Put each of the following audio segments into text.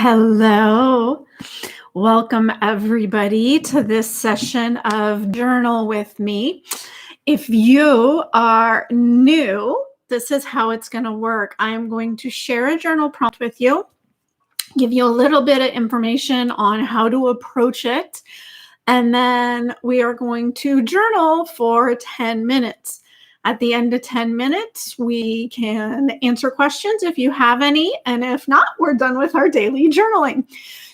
Hello. Welcome, everybody, to this session of Journal with Me. If you are new, this is how it's going to work. I am going to share a journal prompt with you, give you a little bit of information on how to approach it, and then we are going to journal for 10 minutes. At the end of 10 minutes, we can answer questions if you have any, and if not, we're done with our daily journaling.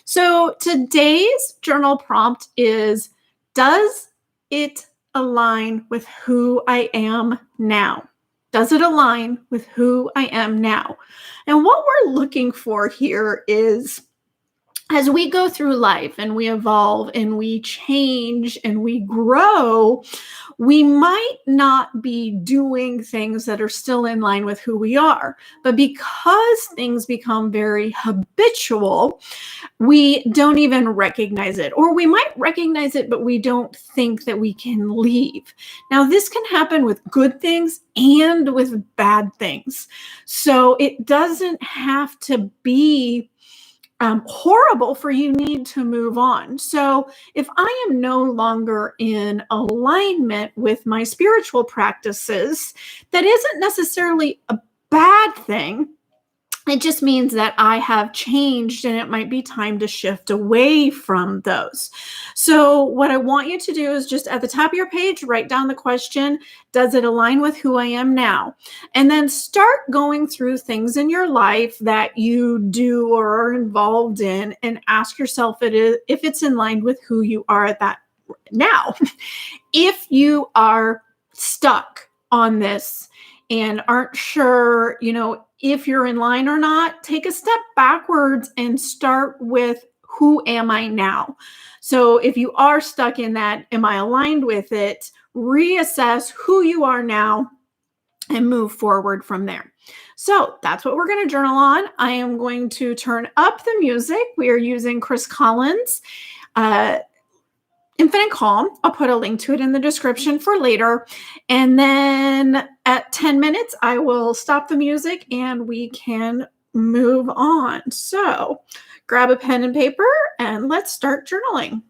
So today's journal prompt is, does it align with who I am now? Does it align with who I am now? And what we're looking for here is, as we go through life and we evolve and we change and we grow, we might not be doing things that are still in line with who we are. But because things become very habitual, we don't even recognize it. Or we might recognize it, but we don't think that we can leave. Now, this can happen with good things and with bad things. So it doesn't have to be horrible for you need to move on. So if I am no longer in alignment with my spiritual practices, that isn't necessarily a bad thing. It just means that I have changed and it might be time to shift away from those. So what I want you to do is just at the top of your page, write down the question, does it align with who I am now? And then start going through things in your life that you do or are involved in and ask yourself if it's in line with who you are at that now. If you are stuck on this and aren't sure, if you're in line or not, take a step backwards and start with, who am I now? So if you are stuck in that, am I aligned with it? Reassess who you are now and move forward from there. So that's what we're going to journal on. I am going to turn up the music. We are using Chris Collins' Infinite Calm. I'll put a link to it in the description for later. And then at 10 minutes, I will stop the music and we can move on. So grab a pen and paper and let's start journaling.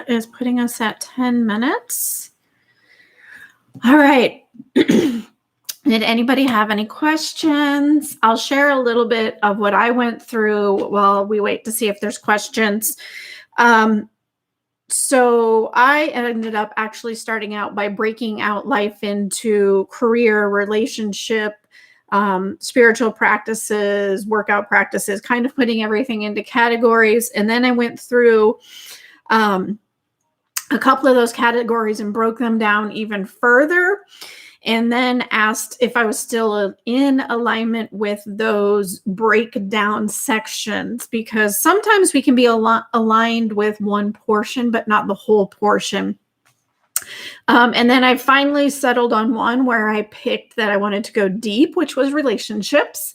that is putting us at 10 minutes. All right. Did anybody have any questions? I'll share a little bit of what I went through while we wait to see if there's questions. So I ended up actually starting out by breaking out life into career, relationship, spiritual practices, workout practices, kind of putting everything into categories. And then I went through a couple of those categories and broke them down even further. And then asked if I was still in alignment with those breakdown sections, because sometimes we can be aligned with one portion, but not the whole portion. And then I finally settled on one where I picked that I wanted to go deep, which was relationships.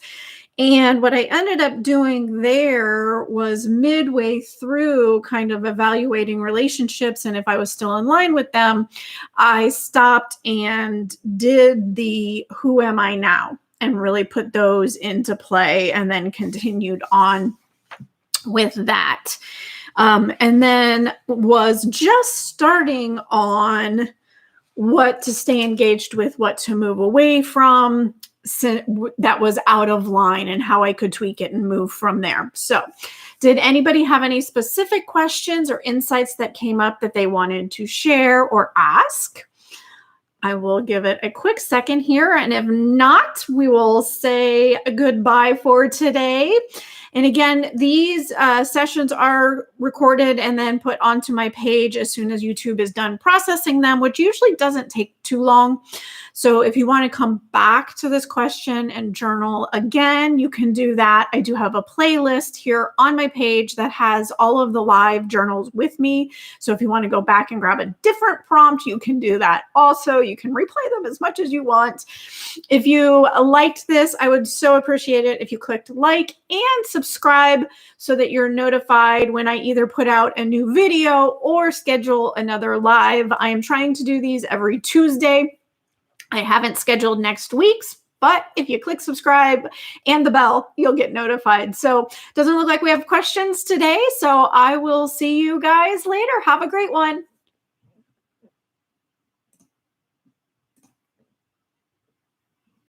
And what I ended up doing there was midway through kind of evaluating relationships, and if I was still in line with them, I stopped and did the who am I now and really put those into play, and then continued on with that. And then was just starting on what to stay engaged with, what to move away from, that was out of line, and how I could tweak it and move from there. So did anybody have any specific questions or insights that came up that they wanted to share or ask? I will give it a quick second here. And if not, we will say goodbye for today. And again, these sessions are recorded and then put onto my page as soon as YouTube is done processing them, which usually doesn't take too long. So if you want to come back to this question and journal again, you can do that. I do have a playlist here on my page that has all of the live journals with me. So if you want to go back and grab a different prompt, you can do that also. You can replay them as much as you want. If you liked this, I would so appreciate it if you clicked like and subscribe so that you're notified when I either put out a new video or schedule another live. I am trying to do these every Tuesday. I haven't scheduled next week's, but if you click subscribe and the bell, you'll get notified. So doesn't look like we have questions today. So I will see you guys later. Have a great one.